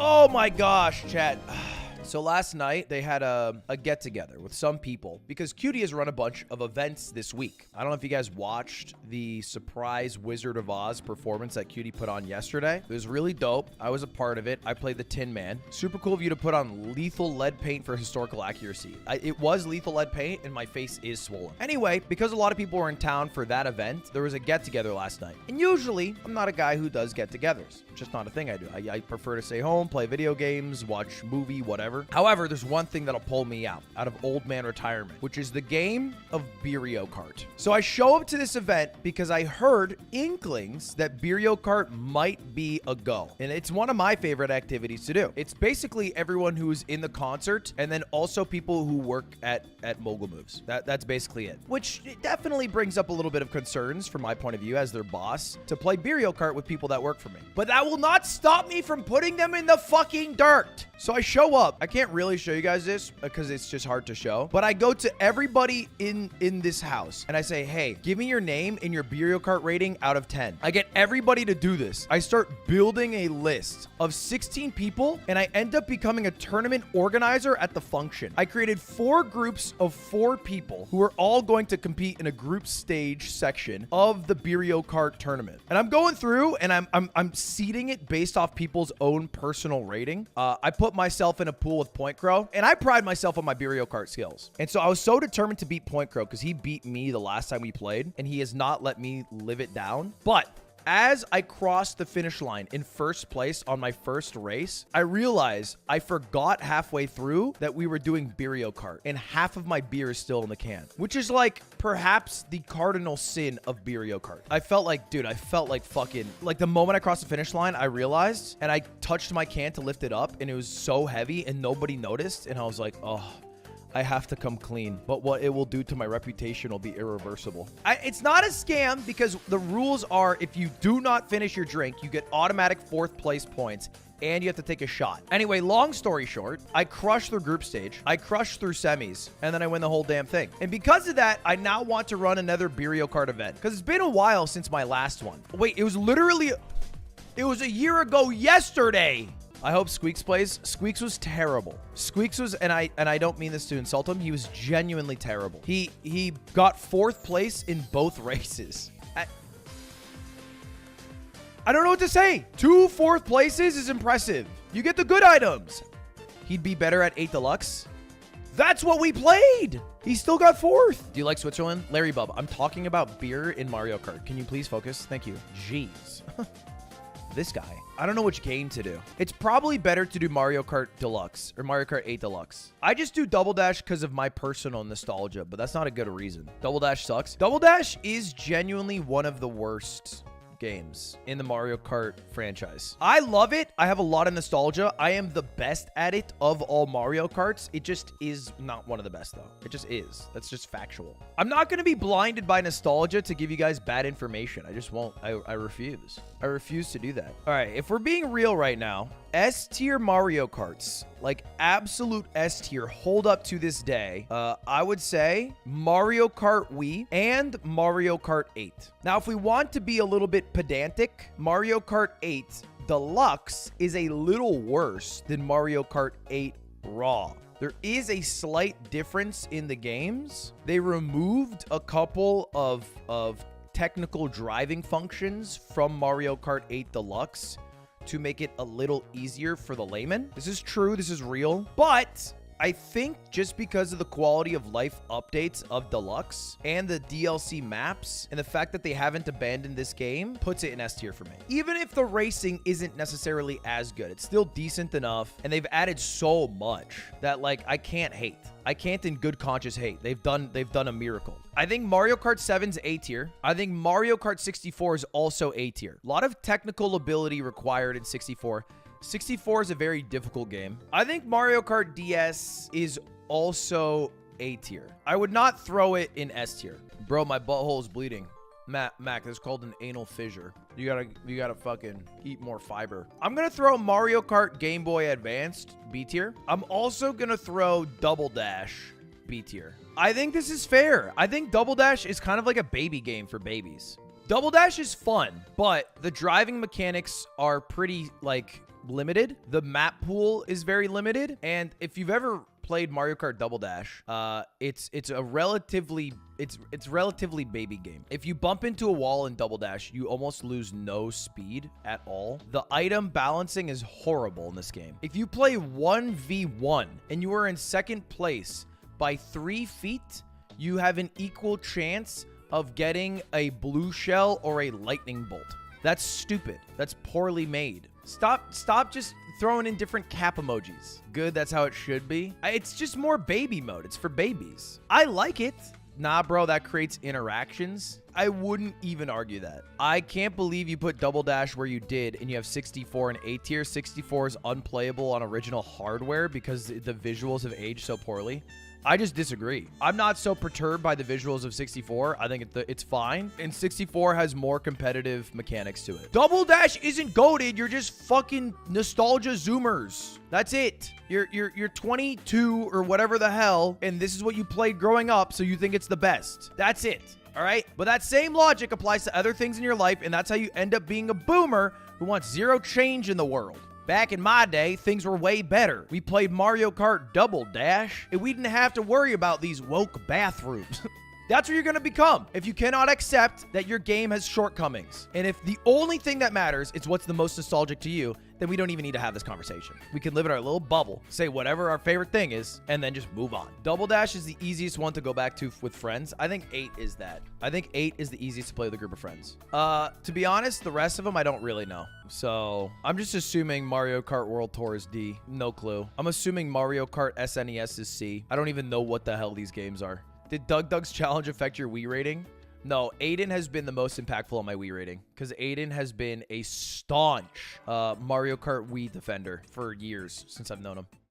Oh my gosh, chat. So last night, they had a get-together with some people because Cutie has run a bunch of events this week. I don't know if you guys watched the surprise Wizard of Oz performance that Cutie put on yesterday. It was really dope. I was a part of it. I played the Tin Man. Super cool of you to put on lethal lead paint for historical accuracy. It was lethal lead paint, and my face is swollen. Anyway, because a lot of people were in town for that event, there was a get-together last night. And usually, I'm not a guy who does get-togethers. It's just not a thing I do. I prefer to stay home, play video games, watch movie, whatever. However, there's one thing that'll pull me out of old man retirement, which is the game of Mario Kart. So I show up to this event because I heard inklings that Mario Kart might be a go. And it's one of my favorite activities to do. It's basically everyone who's in the concert and then also people who work at Mogul Moves. That's basically it. Which definitely brings up a little bit of concerns from my point of view as their boss to play Mario Kart with people that work for me. But that will not stop me from putting them in the fucking dirt. So I show up. I can't really show you guys this because it's just hard to show. But I go to everybody in this house and I say, hey, give me your name and your Mario Kart rating out of 10. I get everybody to do this. I start building a list of 16 people and I end up becoming a tournament organizer at the function. I created 4 groups of 4 people who are all going to compete in a group stage section of the Mario Kart tournament. And I'm going through and I'm seeding it based off people's own personal rating. I put myself in a pool with Point Crow, and I pride myself on my Mario Kart skills. And so I was so determined to beat Point Crow because he beat me the last time we played, and he has not let me live it down. But as I crossed the finish line in first place on my first race, I realized I forgot halfway through that we were doing Mario Kart, and half of my beer is still in the can, which is like perhaps the cardinal sin of Mario Kart. I felt like, dude, fucking, like the moment I crossed the finish line, I realized, and I touched my can to lift it up, and it was so heavy, and nobody noticed, and I was like, oh, I have to come clean, but what it will do to my reputation will be irreversible. It's not a scam because the rules are if you do not finish your drink, you get automatic 4th place points and you have to take a shot. Anyway, long story short, I crushed through group stage, I crushed through semis, and then I win the whole damn thing. And because of that, I now want to run another Mario Kart event because it's been a while since my last one. Wait, it was a year ago yesterday. I hope Squeaks plays. Squeaks was terrible. Squeaks was, and I don't mean this to insult him, he was genuinely terrible. He got 4th place in both races. I don't know what to say. 2 4th places is impressive. You get the good items. He'd be better at 8 Deluxe. That's what we played. He still got 4th. Do you like Switzerland? Larry Bub, I'm talking about beer in Mario Kart. Can you please focus? Thank you. Jeez. This guy. I don't know which game to do. It's probably better to do Mario Kart Deluxe or Mario Kart 8 Deluxe. I just do Double Dash because of my personal nostalgia, but that's not a good reason. Double Dash sucks. Double Dash is genuinely one of the worst games in the Mario Kart franchise. I love it. I have a lot of nostalgia. I am the best at it of all Mario Karts. It just is not one of the best though. It just is. That's just factual. I'm not going to be blinded by nostalgia to give you guys bad information. I just won't. I refuse. I refuse to do that. All right. If we're being real right now, S-tier Mario Karts, like absolute S-tier, hold up to this day, I would say Mario Kart Wii and Mario Kart 8. Now, if we want to be a little bit pedantic, Mario Kart 8 Deluxe is a little worse than Mario Kart 8 Raw. There is a slight difference in the games. They removed a couple of technical driving functions from Mario Kart 8 Deluxe to make it a little easier for the layman. This is true. This is real. But I think just because of the quality of life updates of Deluxe and the DLC maps and the fact that they haven't abandoned this game puts it in S tier for me. Even if the racing isn't necessarily as good, it's still decent enough. And they've added so much that like I can't hate. I can't in good conscience hate. They've done a miracle. I think Mario Kart 7's A tier. I think Mario Kart 64 is also A tier. A lot of technical ability required in 64. 64 is a very difficult game. I think Mario Kart DS is also A tier. I would not throw it in S tier. Bro, my butthole is bleeding. Mac, that's called an anal fissure. You gotta fucking eat more fiber. I'm gonna throw Mario Kart Game Boy Advanced B tier. I'm also gonna throw Double Dash B tier. I think this is fair. I think Double Dash is kind of like a baby game for babies. Double Dash is fun, but the driving mechanics are pretty, like, limited. The map pool is very limited. And if you've ever played Mario Kart Double Dash, it's a relatively baby game. If you bump into a wall in Double Dash, you almost lose no speed at all. The item balancing is horrible in this game. If you play 1v1 and you are in second place by 3 feet, you have an equal chance of getting a blue shell or a lightning bolt. That's stupid. That's poorly made. Stop just throwing in different cap emojis. Good, that's how it should be. It's just more baby mode. It's for babies. I like it. Nah, bro, that creates interactions. I wouldn't even argue that. I can't believe you put Double Dash where you did and you have 64 in A tier. 64 is unplayable on original hardware because the visuals have aged so poorly. I just disagree. I'm not so perturbed by the visuals of 64. I think it's fine. And 64 has more competitive mechanics to it. Double Dash isn't goated. You're just fucking nostalgia zoomers. That's it. You're 22 or whatever the hell, and this is what you played growing up, so you think it's the best. That's it. All right? But that same logic applies to other things in your life, and that's how you end up being a boomer who wants zero change in the world. Back in my day, things were way better. We played Mario Kart Double Dash, and we didn't have to worry about these woke bathrooms. That's what you're going to become if you cannot accept that your game has shortcomings. And if the only thing that matters is what's the most nostalgic to you, then we don't even need to have this conversation. We can live in our little bubble, say whatever our favorite thing is, and then just move on. Double Dash is the easiest one to go back to with friends. I think 8 is that. I think 8 is the easiest to play with a group of friends. To be honest, the rest of them I don't really know. So I'm just assuming Mario Kart World Tour is D. No clue. I'm assuming Mario Kart SNES is C. I don't even know what the hell these games are. Did Doug's challenge affect your Wii rating? No, Aiden has been the most impactful on my Wii rating because Aiden has been a staunch Mario Kart Wii defender for years since I've known him.